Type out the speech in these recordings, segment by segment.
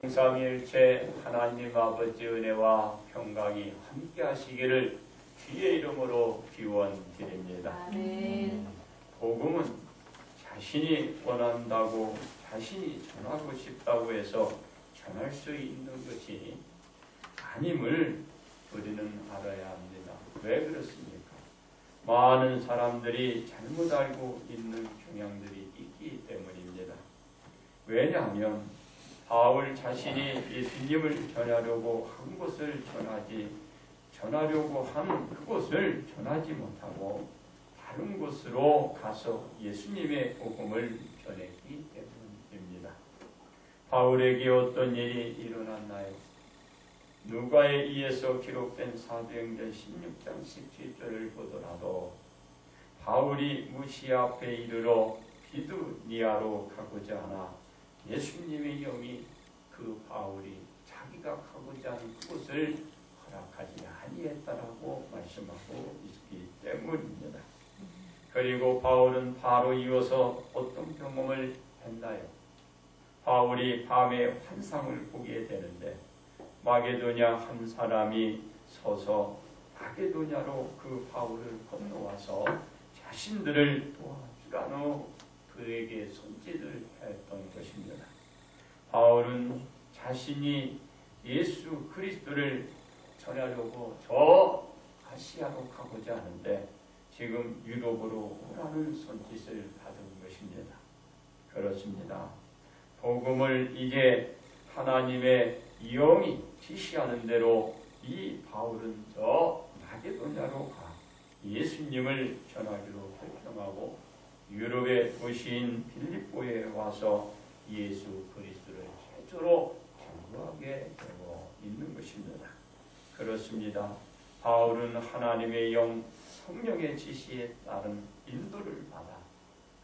삼위일체 하나님 아버지 은혜와 평강이 함께 하시기를 주의 이름으로 기원드립니다. 아멘. 복음은 자신이 원한다고 자신이 전하고 싶다고 해서 전할 수 있는 것이 아님을 우리는 알아야 합니다. 왜 그렇습니까? 많은 사람들이 잘못 알고 있는 경향들이 있기 때문입니다. 왜냐하면 바울 자신이 예수님을 전하려고 한 것을 전하려고 한 그곳을 전하지 못하고 다른 곳으로 가서 예수님의 복음을 전했기 때문입니다. 바울에게 어떤 일이 일어났나요? 누가에 의해서 기록된 사도행전 16장 17절을 보더라도 바울이 무시아 앞에 이르러 비두니아로 가고자 하나 예수님의 영이 그 바울이 자기가 가고자 하는 그곳을 허락하지 아니했다라고 말씀하고 있기 때문입니다. 그리고 바울은 바로 이어서 어떤 경험을 했나요? 바울이 밤에 환상을 보게 되는데 마게도냐 한 사람이 서서 마게도냐로 그 바울을 건너와서 자신들을 도와주라고 그에게 손짓을 했던 것입니다. 바울은 자신이 예수 그리스도를 전하려고 저 아시아로 가고자 하는데 지금 유럽으로 오라는 손짓을 받은 것입니다. 그렇습니다. 복음을 이제 하나님의 영이 지시하는 대로 이 바울은 저 마게도냐로 가 예수님을 전하기로 결정하고 유럽의 도시인 빌립보에 와서 예수 그리스도를 최초로 전도하게 되고 있는 것입니다. 그렇습니다. 바울은 하나님의 영 성령의 지시에 따른 인도를 받아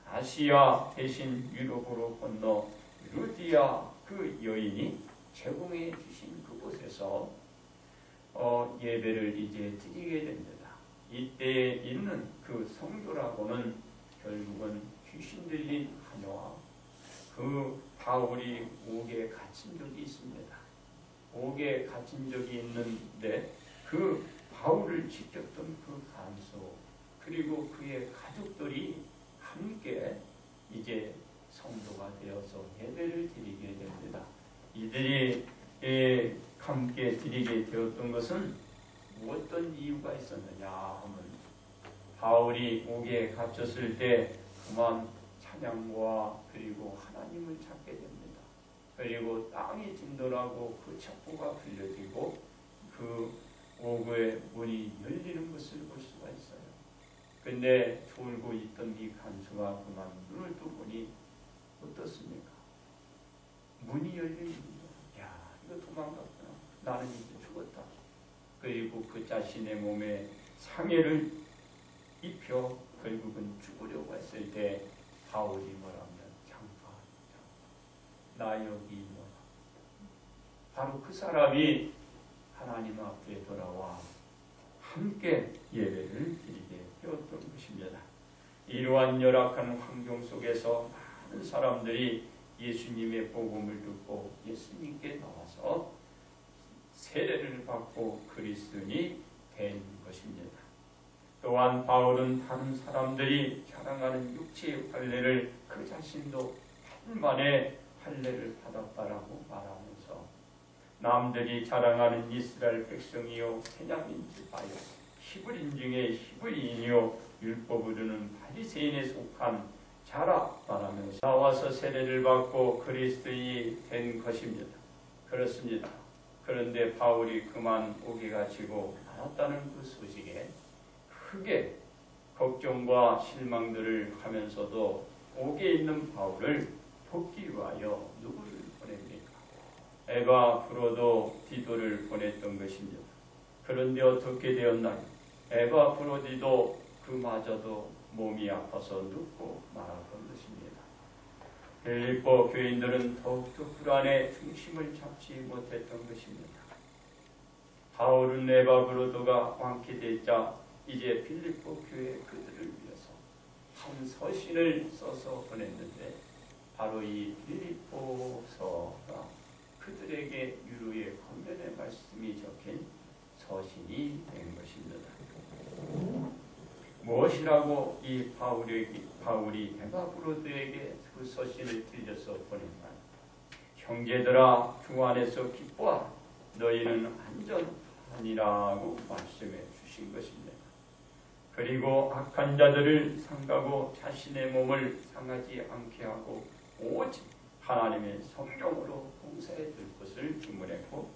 아시아 대신 유럽으로 건너 루디아 그 여인이 제공해 주신 그곳에서 예배를 이제 드리게 됩니다. 이때 있는 그 성도라고는 결국은 귀신 들린 하녀와 그 바울이 옥에 갇힌 적이 있습니다. 옥에 갇힌 적이 있는데 그 바울을 지켰던 그 간수 그리고 그의 가족들이 함께 이제 성도가 되어서 예배를 드리게 됩니다. 이들이 함께 드리게 되었던 것은 어떤 이유가 있었느냐 하면 바울이 옥에 갇혔을 때 그만 찬양과 그리고 하나님을 찾게 됩니다. 그리고 땅이 진돌하고 그 첩보가 불려지고 그 옥의 문이 열리는 것을 볼 수가 있어요. 근데 졸고 있던 이 간수가 그만 눈을 뜨고 보니 어떻습니까? 문이 열립니다. 야, 이거 도망갔구나. 나는 이제 죽었다. 그리고 그 자신의 몸에 상해를 입혀 결국은 죽으려고 했을 때 바울이 뭐라면 장파 나 여기 있노라. 바로 그 사람이 하나님 앞에 돌아와 함께 예배를 드리게 되었던 것입니다. 이러한 열악한 환경 속에서 많은 사람들이 예수님의 복음을 듣고 예수님께 나와서 세례를 받고 그리스도인이 된 것입니다. 또한 바울은 다른 사람들이 자랑하는 육체의 할례를 그 자신도 한만에 할례를 받았다라고 말하면서 남들이 자랑하는 이스라엘 백성이요 세냐민집 아요 히브리인 중에 히브리인이요 율법으로는 바리새인에 속한 자라 말하면서 나와서 세례를 받고 그리스도인이 된 것입니다. 그렇습니다. 그런데 바울이 그만 옥에 갇히고 말았다는 그 소식에 크게 걱정과 실망들을 하면서도 옥에 있는 바울을 돕기 위하여 누구를 보냅니까? 에바브로도 디도를 보냈던 것입니다. 그런데 어떻게 되었나요? 에바브로디도 그마저도 몸이 아파서 눕고 말았던 것입니다. 빌립보 교인들은 더욱더 불안에 중심을 잡지 못했던 것입니다. 바울은 에바브로도가 완쾌되자 이제 빌립보 교회 그들을 위해서 한 서신을 써서 보냈는데 바로 이 빌립보서가 그들의 서신이 된 것입니다. 무엇이라고 이 바울이 에바브로드에게 그 서신을 들려서 보낸가? 형제들아, 주 안에서 기뻐하라. 너희는 안전하니라고 말씀해 주신 것입니다. 그리고 악한 자들을 상가고 자신의 몸을 상하지 않게 하고 오직 하나님의 성령으로 봉사해 줄 것을 주문했고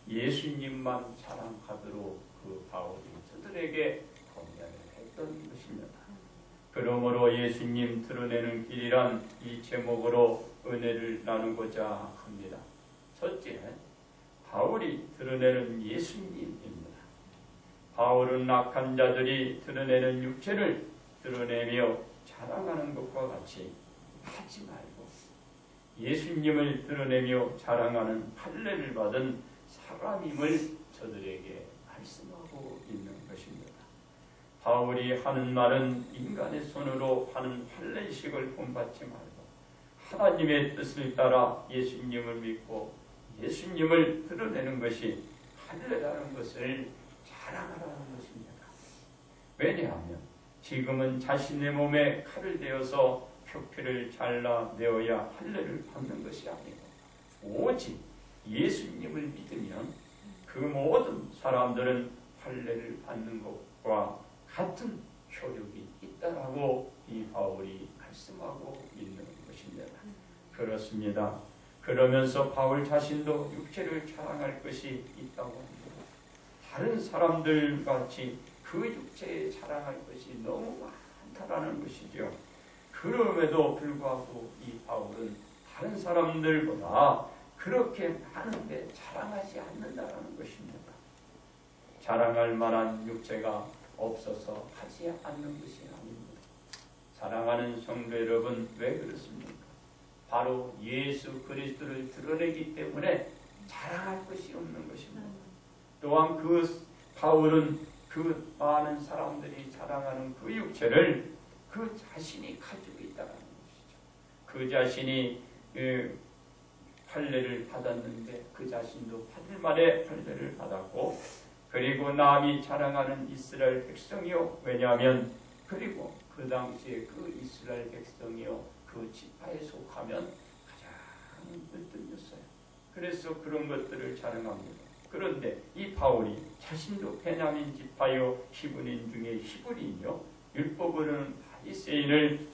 예수님만 자랑하도록 그 바울이 저들에게 권면을 했던 것입니다. 그러므로 예수님 드러내는 길이란 이 제목으로 은혜를 나누고자 합니다. 첫째, 바울이 드러내는 예수님입니다. 바울은 악한 자들이 드러내는 육체를 드러내며 자랑하는 것과 같이 하지 말고 예수님을 드러내며 자랑하는 할례를 받은 사람임을 저들에게 말씀하고 있는 것입니다. 바울이 하는 말은 인간의 손으로 하는 할례식을 본받지 말고 하나님의 뜻을 따라 예수님을 믿고 예수님을 드러내는 것이 할례라는 것을 자랑하라는 것입니다. 왜냐하면 지금은 자신의 몸에 칼을 대어서 표피를 잘라내어야 할례를 받는 것이 아니고 오직 예수님을 믿으면 그 모든 사람들은 할례를 받는 것과 같은 효력이 있다라고 이 바울이 말씀하고 있는 것입니다. 그렇습니다. 그러면서 바울 자신도 육체를 자랑할 것이 있다고 합니다. 다른 사람들 같이 그 육체에 자랑할 것이 너무 많다라는 것이죠. 그럼에도 불구하고 이 바울은 다른 사람들보다 그렇게 많은데 자랑하지 않는다라는 것입니다. 자랑할 만한 육체가 없어서 하지 않는 것이 아닙니다. 사랑하는 성도 여러분, 왜 그렇습니까? 바로 예수 그리스도를 드러내기 때문에 자랑할 것이 없는 것입니다. 또한 그 바울은 그 많은 사람들이 자랑하는 그 육체를 그 자신이 가지고 있다는 것이죠. 그 자신이 할례를 받았는데 그 자신도 8일 만에 할례를 받았고 그리고 남이 자랑하는 이스라엘 백성이요. 왜냐하면 그리고 그 당시에 그 이스라엘 백성이요. 그 지파에 속하면 가장 열등이었어요. 그래서 그런 것들을 자랑합니다. 그런데 이 바울이 자신도 베냐민 지파요 히브리인 중에 히브리인요. 율법으로는 바리새인을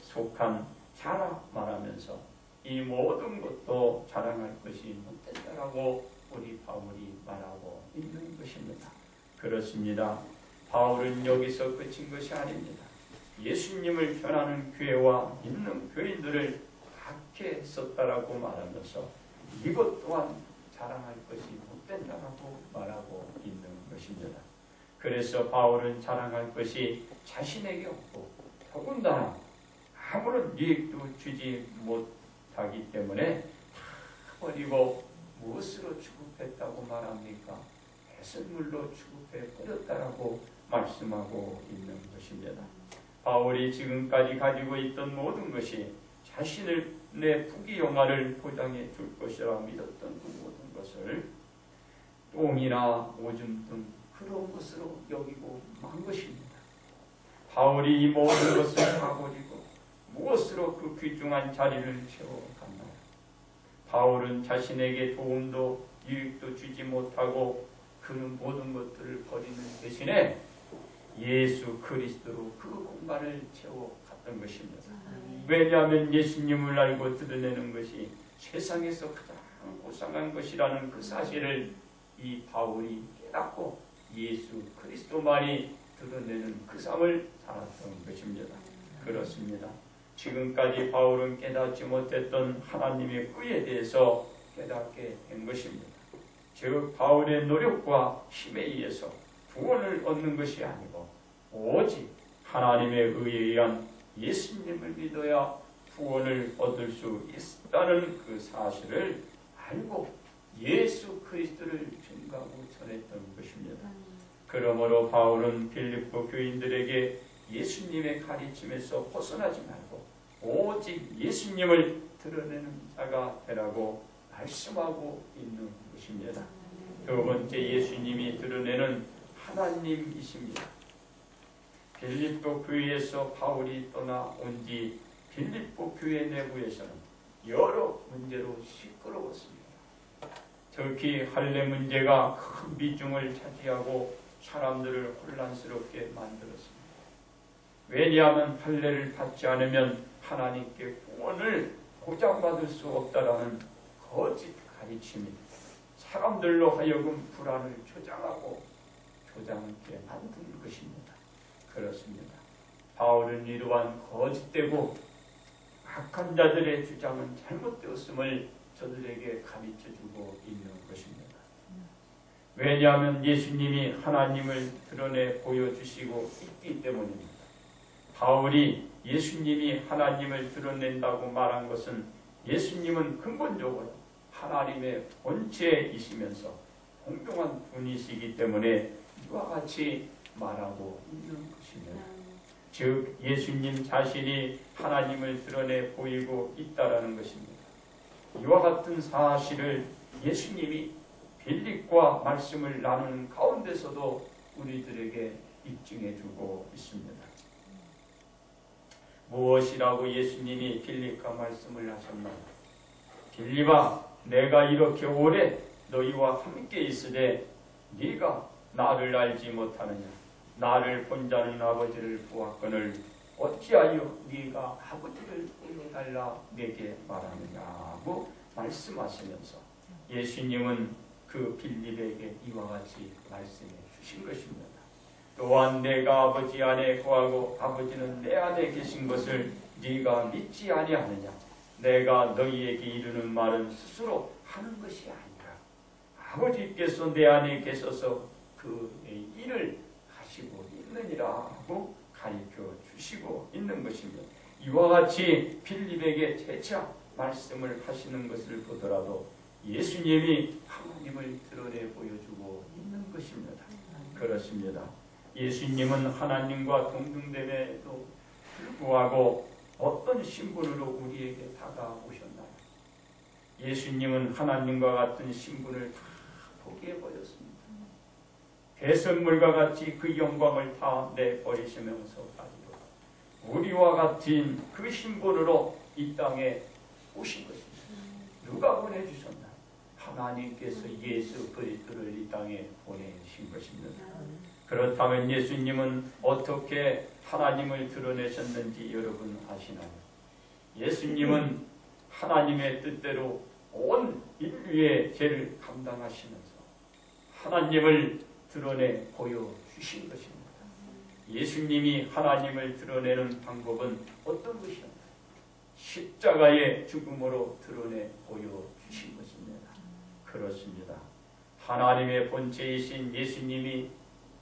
속한 자라 말하면서 이 모든 것도 자랑할 것이 못된다라고 우리 바울이 말하고 있는 것입니다. 그렇습니다. 바울은 여기서 그친 것이 아닙니다. 예수님을 전하는 교회와 믿는 교인들을 갖게 했었다라고 말하면서 이것 또한 자랑할 것이 못된다라고 말하고 있는 것입니다. 그래서 바울은 자랑할 것이 자신에게 없고 더군다나 아무런 이익도 주지 못하기 때문에 다 버리고 무엇으로 취급했다고 말합니까? 배설물로 취급해 버렸다라고 말씀하고 있는 것입니다. 바울이 지금까지 가지고 있던 모든 것이 자신의 부귀영화를 보장해 줄 것이라 믿었던 그 모든 것을 똥이나 오줌 등 그런 것으로 여기고 만 것입니다. 바울이 이 모든 것을 다 버리고 무엇으로 그 귀중한 자리를 채워갔나요? 바울은 자신에게 도움도 유익도 주지 못하고 그는 모든 것들을 버리는 대신에 예수 그리스도로 그 공간을 채워갔던 것입니다. 왜냐하면 예수님을 알고 드러내는 것이 세상에서 가장 고상한 것이라는 그 사실을 이 바울이 깨닫고 예수 그리스도만이 드러내는 그 삶을 살았던 것입니다. 그렇습니다. 지금까지 바울은 깨닫지 못했던 하나님의 의에 대해서 깨닫게 된 것입니다. 즉 바울의 노력과 힘에 의해서 구원을 얻는 것이 아니고 오직 하나님의 의에 의한 예수님을 믿어야 구원을 얻을 수 있다는 그 사실을 알고 예수 그리스도를 증거하고 전했던 것입니다. 그러므로 바울은 빌립보 교인들에게 예수님의 가르침에서 벗어나지 말고 오직 예수님을 드러내는 자가 되라고 말씀하고 있는 것입니다. 두 번째, 예수님이 드러내는 하나님이십니다. 빌립보 교회에서 바울이 떠나 온 뒤 빌립보 교회 내부에서는 여러 문제로 시끄러웠습니다. 특히 할례 문제가 큰 비중을 차지하고 사람들을 혼란스럽게 만들었습니다. 왜냐하면 할례를 받지 않으면 하나님께 구원을 보장받을 수 없다라는 거짓 가르침이 사람들로 하여금 불안을 조장하게 만든 것입니다. 그렇습니다. 바울은 이러한 거짓되고 악한 자들의 주장은 잘못되었음을 저들에게 가르쳐주고 있는 것입니다. 왜냐하면 예수님이 하나님을 드러내 보여주시고 있기 때문입니다. 바울이 예수님이 하나님을 드러낸다고 말한 것은 예수님은 근본적으로 하나님의 본체이시면서 공평한 분이시기 때문에 이와 같이 말하고 있는 것입니다. 즉 예수님 자신이 하나님을 드러내 보이고 있다라는 것입니다. 이와 같은 사실을 예수님이 빌립과 말씀을 나누는 가운데서도 우리들에게 입증해 주고 있습니다. 무엇이라고 예수님이 빌립과 말씀을 하셨나요? 빌립아, 내가 이렇게 오래 너희와 함께 있으되 네가 나를 알지 못하느냐? 나를 본 자는 아버지를 보았거늘 어찌하여 네가 아버지를 보여달라 내게 말하느냐고 말씀하시면서 예수님은 그 빌립에게 이와 같이 말씀해 주신 것입니다. 또한 내가 아버지 안에 거하고 아버지는 내 안에 계신 것을 네가 믿지 아니하느냐? 내가 너희에게 이르는 말은 스스로 하는 것이 아니라 아버지께서 내 안에 계셔서 그 일을 하시고 있느니라 하고 가르쳐 주시고 있는 것입니다. 이와 같이 빌립에게 재차 말씀을 하시는 것을 보더라도 예수님이 하나님을 드러내 보여주고 있는 것입니다. 그렇습니다. 예수님은 하나님과 동등됨에도 불구하고 어떤 신분으로 우리에게 다가오셨나요? 예수님은 하나님과 같은 신분을 다 포기해버렸습니다. 대선물과 같이 그 영광을 다 내버리시면서까지도 우리와 같은 그 신분으로 이 땅에 오신 것입니다. 누가 보내주셨나요? 하나님께서 예수 그리스도를 이 땅에 보내신 것입니다. 그렇다면 예수님은 어떻게 하나님을 드러내셨는지 여러분 아시나요? 예수님은 하나님의 뜻대로 온 인류의 죄를 감당하시면서 하나님을 드러내 보여주신 것입니다. 예수님이 하나님을 드러내는 방법은 어떤 것이었나요? 십자가의 죽음으로 드러내 보여주신 것입니다. 그렇습니다. 하나님의 본체이신 예수님이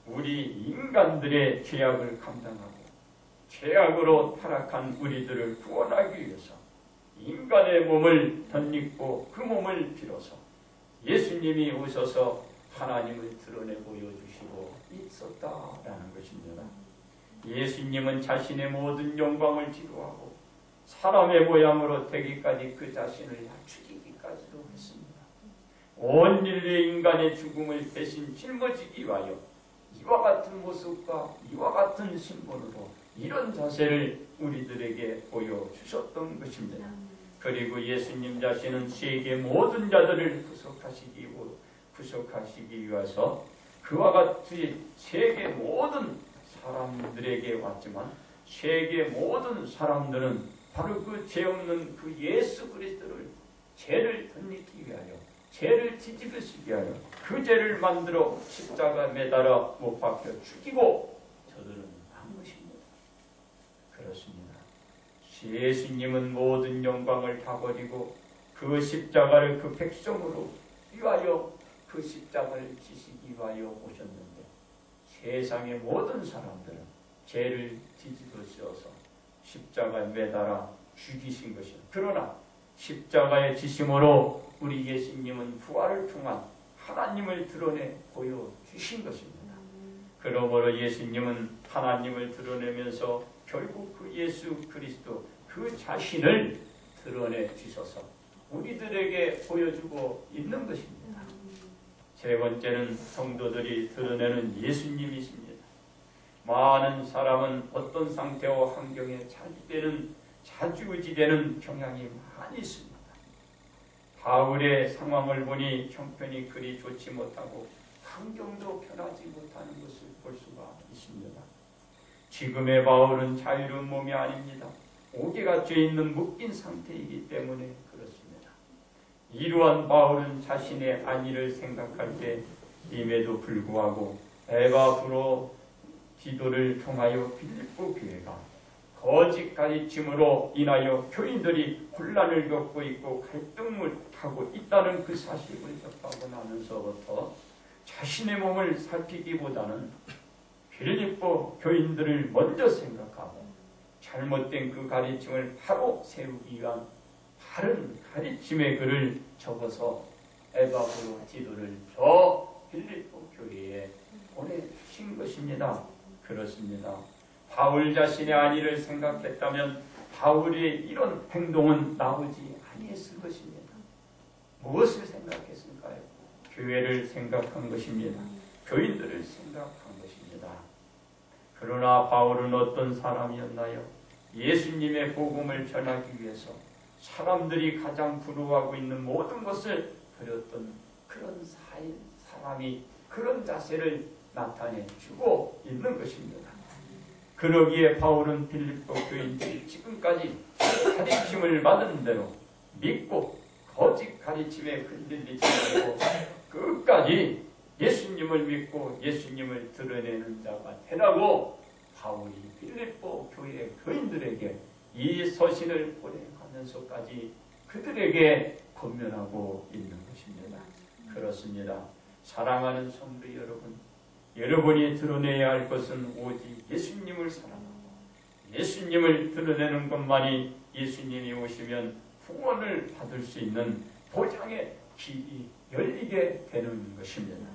우리 인간들의 죄악을 감당하고 죄악으로 타락한 우리들을 구원하기 위해서 인간의 몸을 덧입고 그 몸을 빌어서 예수님이 오셔서 하나님을 드러내 보여주시고 있었다라는 것입니다. 예수님은 자신의 모든 영광을 뒤로하고 사람의 모양으로 되기까지 그 자신을 낮추기까지도 했습니다. 온 인류의 인간의 죽음을 대신 짊어지기 위하여 이와 같은 모습과 이와 같은 신분으로 이런 자세를 우리들에게 보여주셨던 것입니다. 그리고 예수님 자신은 세계 모든 자들을 구속하시기 위해서 그와 같이 세계 모든 사람들에게 왔지만 세계 모든 사람들은 바로 그 죄 없는 그 예수 그리스도를 죄를 덧입기 위하여 죄를 뒤집으시기 위하여 그 죄를 만들어 십자가 매달아 못 박혀 죽이고 저들은 한 것입니다. 그렇습니다. 예수님은 모든 영광을 다 버리고 그 십자가를 그 백성으로 위하여 그 십자가를 지시기 위하여 오셨는데 세상의 모든 사람들은 죄를 뒤집으셔서 십자가에 매달아 죽이신 것이요. 그러나 십자가의 지심으로 우리 예수님은 부활을 통한 하나님을 드러내 보여주신 것입니다. 그러므로 예수님은 하나님을 드러내면서 결국 그 예수 그리스도 그 자신을 드러내 주셔서 우리들에게 보여주고 있는 것입니다. 세 번째는 성도들이 드러내는 예수님이십니다. 많은 사람은 어떤 상태와 환경에 좌지우지되는 경향이 많이 있습니다. 바울의 상황을 보니 형편이 그리 좋지 못하고 환경도 편하지 못하는 것을 볼 수가 있습니다. 지금의 바울은 자유로운 몸이 아닙니다. 오개가 죄있는 묶인 상태이기 때문에 그렇습니다. 이러한 바울은 자신의 안위를 생각할 때임에도 불구하고 에바브로 디도를 통하여 빌립보 교회가 거짓 가르침으로 인하여 교인들이 혼란을 겪고 있고 갈등을 하고 있다는 그 사실을 접하고 나면서부터 자신의 몸을 살피기보다는 빌립보 교인들을 먼저 생각하고 잘못된 그 가르침을 바로 세우기 위한 바른 가르침의 글을 적어서 에바브로 디도를 저 빌립보 교회에 보내주신 것입니다. 그렇습니다. 바울 자신의 안위를 생각했다면 바울의 이런 행동은 나오지 아니했을 것입니다. 무엇을 생각했을까요? 교회를 생각한 것입니다. 교인들을 생각한 것입니다. 그러나 바울은 어떤 사람이었나요? 예수님의 복음을 전하기 위해서 사람들이 가장 부러워하고 있는 모든 것을 버렸던 그런 사람이 그런 자세를 나타내주고 있는 것입니다. 그러기에 바울은 빌립보 교인들이 지금까지 가르침을 받은 대로 믿고 거짓 가르침에 흔들리지 말고 끝까지 예수님을 믿고 예수님을 드러내는 자가 되라고 바울이 빌립보 교회 교인들에게 이 서신을 보내가면서까지 그들에게 권면하고 있는 것입니다. 그렇습니다. 사랑하는 성도 여러분, 여러분이 드러내야 할 것은 오직 예수님을 사랑하고 예수님을 드러내는 것만이 예수님이 오시면 구원을 받을 수 있는 보장의 길이 열리게 되는 것입니다.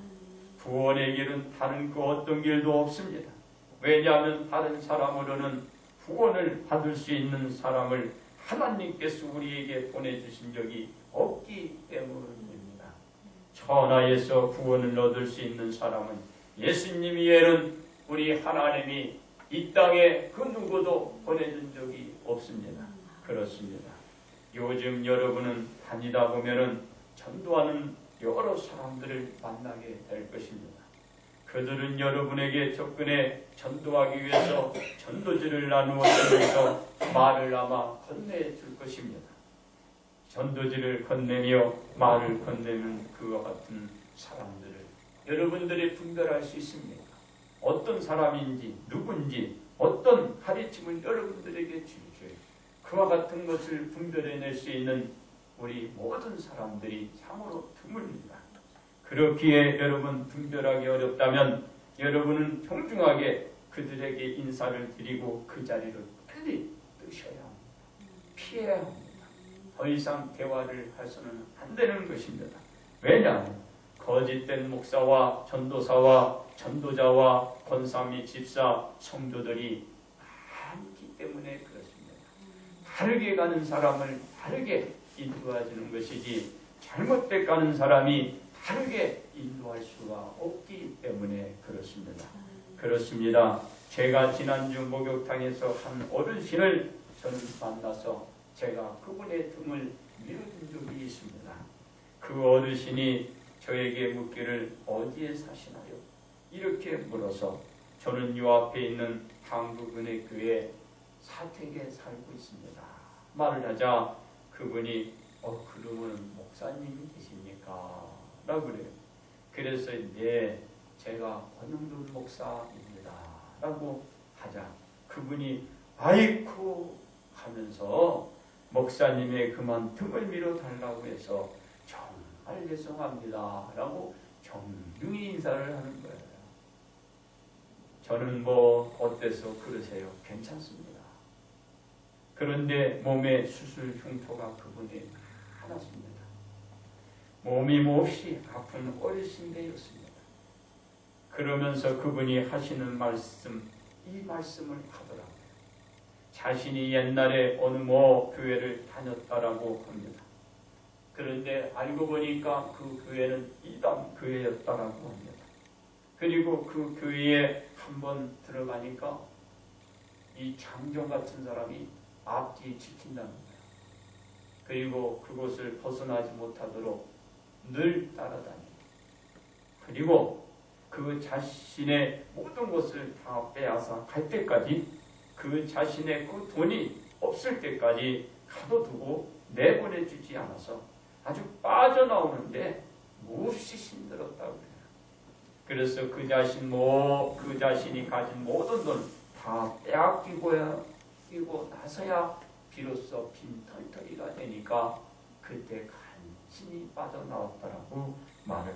구원의 길은 다른 그 어떤 길도 없습니다. 왜냐하면 다른 사람으로는 구원을 받을 수 있는 사람을 하나님께서 우리에게 보내주신 적이 없기 때문입니다. 천하에서 구원을 얻을 수 있는 사람은 예수님 외에는 우리 하나님이 이 땅에 그 누구도 보내준 적이 없습니다. 그렇습니다. 요즘 여러분은 다니다 보면은 전도하는 여러 사람들을 만나게 될 것입니다. 그들은 여러분에게 접근해 전도하기 위해서 전도지를 나누어 주면서 말을 아마 건네줄 것입니다. 전도지를 건네며 말을 건네는 그와 같은 사람들을 여러분들이 분별할 수 있습니까? 어떤 사람인지 누군지 어떤 가르침을 여러분들에게 줄지 그와 같은 것을 분별해낼 수 있는 우리 모든 사람들이 참으로 드뭅니다. 그렇기에 여러분 분별하기 어렵다면 여러분은 정중하게 그들에게 인사를 드리고 그 자리를 빨리 뜨셔야 합니다. 피해야 합니다. 더 이상 대화를 해서는 안 되는 것입니다. 왜냐하면 거짓된 목사와 전도사와 전도자와 권사 및 집사, 성도들이 많기 때문에 그렇습니다. 다르게 가는 사람을 다르게 인도해주는 것이지 잘못돼 가는 사람이 다르게 인도할 수가 없기 때문에 그렇습니다. 그렇습니다. 제가 지난주 목욕탕에서 한 어르신을 저는 만나서 제가 그분의 등을 밀어준 적이 있습니다. 그 어르신이 저에게 묻기를 어디에 사시나요? 이렇게 물어서 저는 요 앞에 있는 한국은행교회 사택에 살고 있습니다. 말을 하자 그분이 그러면 목사님이 계십니까? 라고 그래요. 그래서 네, 제가 권영돈 목사입니다. 라고 하자 그분이 아이쿠 하면서 목사님의 그만 등을 밀어달라고 해서 정말 죄송합니다. 라고 정중히 인사를 하는 거예요. 저는 뭐 어때서 그러세요? 괜찮습니다. 그런데 몸에 수술 흉터가 그분이 많았습니다. 몸이 몹시 아픈 어르신데였습니다. 그러면서 그분이 하시는 말씀, 이 말씀을 하더라고요. 자신이 옛날에 어느 뭐 교회를 다녔다라고 합니다. 그런데 알고 보니까 그 교회는 이단 교회였다라고 합니다. 그리고 그 교회에 한번 들어가니까 이 장정 같은 사람이 앞뒤에 지킨다는 거예요. 그리고 그곳을 벗어나지 못하도록 늘 따라다니고, 그리고 그 자신의 모든 것을 다 빼앗아 갈 때까지, 그 자신의 그 돈이 없을 때까지 가둬두고 내보내주지 않아서 아주 빠져나오는데 몹시 힘들었다고 해요. 그래서 그 자신이 가진 모든 돈 다 빼앗기고 나서야 비로소 빈털터리가 되니까 그때 간신히 빠져나왔다라고 말을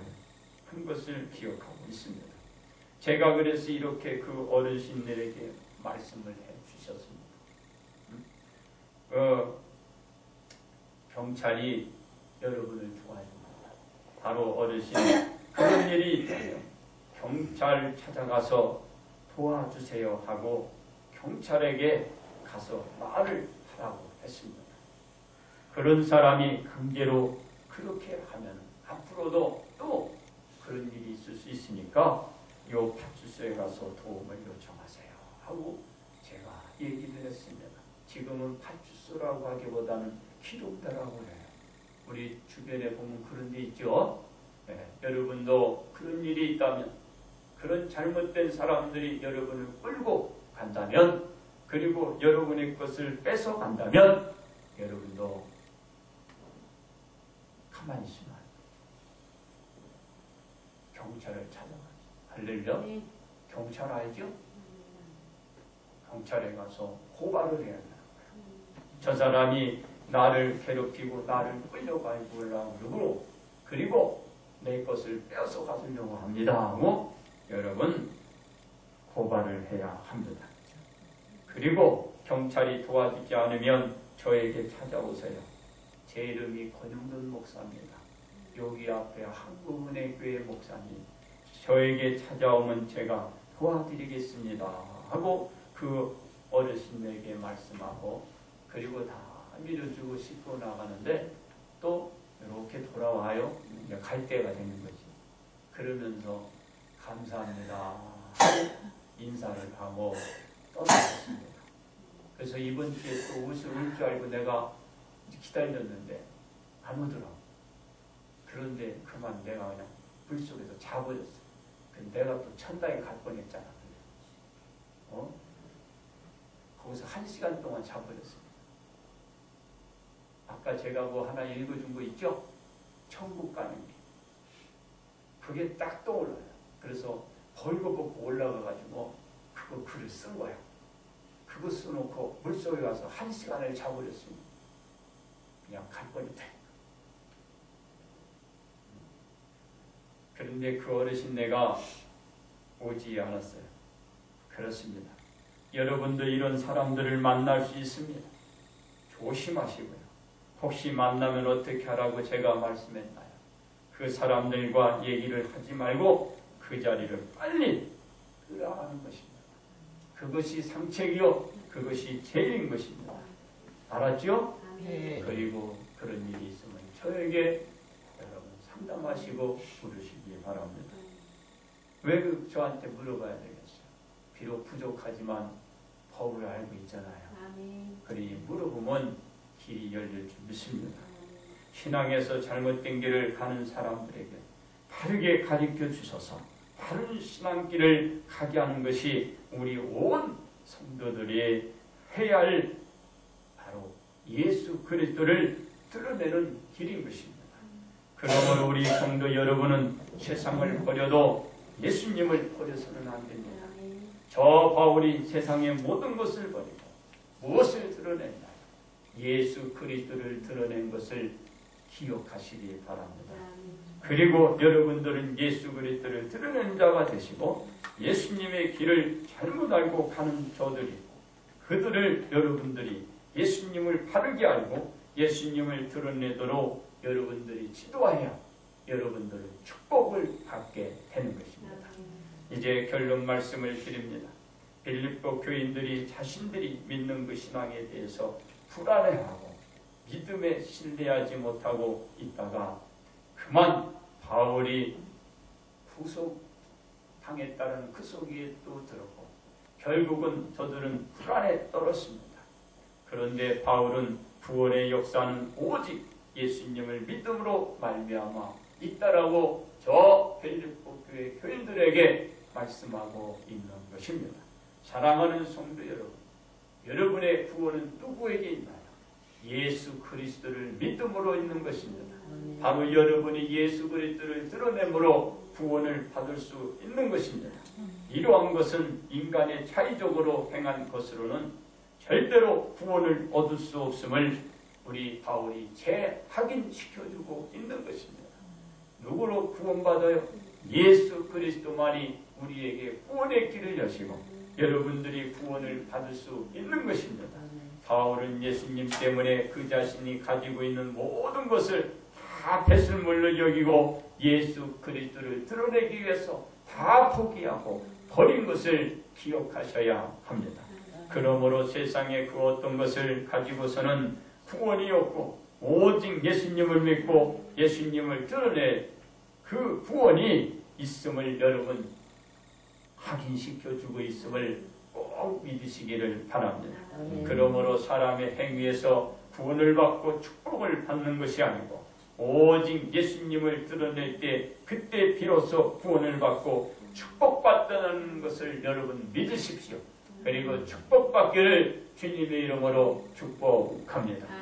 한 것을 기억하고 있습니다. 제가 그래서 이렇게 그 어르신들에게 말씀을 해주셨습니다. 경찰이 여러분을 도와줍니다. 바로 어르신, 그런 일이 있다면 경찰 찾아가서 도와주세요 하고 경찰에게 가서 말을 하라고 했습니다. 그런 사람이 강제로 그렇게 하면 앞으로도 또 그런 일이 있을 수 있으니까 요 파출소에 가서 도움을 요청하세요 하고 제가 얘기를 했습니다. 지금은 파출소라고 하기보다는 기록대라고 해요. 우리 주변에 보면 그런 데 있죠. 네, 여러분도 그런 일이 있다면, 그런 잘못된 사람들이 여러분을 끌고 간다면, 그리고 여러분의 것을 뺏어 간다면 여러분도 가만히 있으면 경찰을 찾아가죠. 할렐루야. 네. 경찰 알죠? 경찰에 가서 고발을 해야 돼요. 저 사람이 나를 괴롭히고 나를 끌려가려고 그리고 내 것을 빼앗아 가려고 합니다 하고 여러분 고발을 해야 합니다. 그리고 경찰이 도와주지 않으면 저에게 찾아오세요. 제 이름이 권영돈 목사입니다. 여기 앞에 한국은혜교회 목사님, 저에게 찾아오면 제가 도와드리겠습니다 하고 그 어르신에게 말씀하고, 그리고 다 밀어주고 싣고 나가는데 또 이렇게 돌아와요. 이제 갈 때가 되는 거지. 그러면서 감사합니다 인사를 하고 떠나갔습니다. 그래서 이번 주에 또 올 줄 알고 내가 기다렸는데 안 오더라고. 그런데 그만 내가 그냥 물속에서 자버렸어. 근데 내가 또 천당에 갈 뻔했잖아. 거기서 1시간 동안 자버렸습니다. 아까 제가 뭐 하나 읽어준 거 있죠? 천국 가는 길. 그게 딱 떠올라요. 그래서 벌거벗고 올라가가지고 그거 글을 쓴 거야. 그거 써놓고 물속에 가서 1시간을 자버렸습니다. 그냥 갈 뻔했다. 그런데 그 어르신 내가 오지 않았어요. 그렇습니다. 여러분도 이런 사람들을 만날 수 있습니다. 조심하시고요. 혹시 만나면 어떻게 하라고 제가 말씀했나요? 그 사람들과 얘기를 하지 말고 그 자리를 빨리 끌어가는 것입니다. 그것이 상책이요, 그것이 죄인 것입니다. 알았죠? 네. 그리고 그런 일이 있으면 저에게 여러분 상담하시고 부르시기 바랍니다. 왜 저한테 물어봐야 되겠어요? 비록 부족하지만 법을 알고 있잖아요. 그러니 물어보면 길이 열릴 줄 믿습니다. 신앙에서 잘못된 길을 가는 사람들에게 바르게 가르쳐 주셔서 바른 신앙길을 가게 하는 것이 우리 온 성도들이 해야 할 바로 예수 그리스도를 드러내는 길인 것입니다. 그러므로 우리 성도 여러분은 세상을 버려도 예수님을 버려서는 안 됩니다. 저 바울이 세상의 모든 것을 버리고 무엇을 드러냈나요? 예수 그리스도를 드러낸 것을 기억하시기 바랍니다. 그리고 여러분들은 예수 그리스도를 드러낸 자가 되시고 예수님의 길을 잘못 알고 가는 저들이 있고, 그들을 여러분들이 예수님을 바르게 알고 예수님을 드러내도록 여러분들이 지도하여 여러분들은 축복을 받게 되는 것입니다. 이제 결론 말씀을 드립니다. 빌립보 교인들이 자신들이 믿는 그 신앙에 대해서 불안해하고 믿음에 신뢰하지 못하고 있다가 그만 바울이 구속당했다는 그 속에 또 들었고 결국은 저들은 불안에 떨었습니다. 그런데 바울은 구원의 역사는 오직 예수님을 믿음으로 말미암아 있다라고 저 빌립보 교회 교인들에게 말씀하고 있는 것입니다. 사랑하는 성도 여러분, 여러분의 구원은 누구에게 있나요? 예수 그리스도를 믿음으로 있는 것입니다. 바로 여러분이 예수 그리스도를 드러내므로 구원을 받을 수 있는 것입니다. 이러한 것은 인간의 차이적으로 행한 것으로는 절대로 구원을 얻을 수 없음을 우리 바울이 재확인시켜주고 있는 것입니다. 누구로 구원받아요? 예수 그리스도만이 우리에게 구원의 길을 여시고 여러분들이 구원을 받을 수 있는 것입니다. 바울은 예수님 때문에 그 자신이 가지고 있는 모든 것을 다 배설물로 여기고 예수 그리스도를 드러내기 위해서 다 포기하고 버린 것을 기억하셔야 합니다. 그러므로 세상에 그 어떤 것을 가지고서는 구원이 없고 오직 예수님을 믿고 예수님을 드러낼 그 구원이 있음을 여러분 확인시켜주고 있음을 꼭 믿으시기를 바랍니다. 그러므로 사람의 행위에서 구원을 받고 축복을 받는 것이 아니고 오직 예수님을 드러낼 때 그때 비로소 구원을 받고 축복받다는 것을 여러분 믿으십시오. 그리고 축복받기를 주님의 이름으로 축복합니다.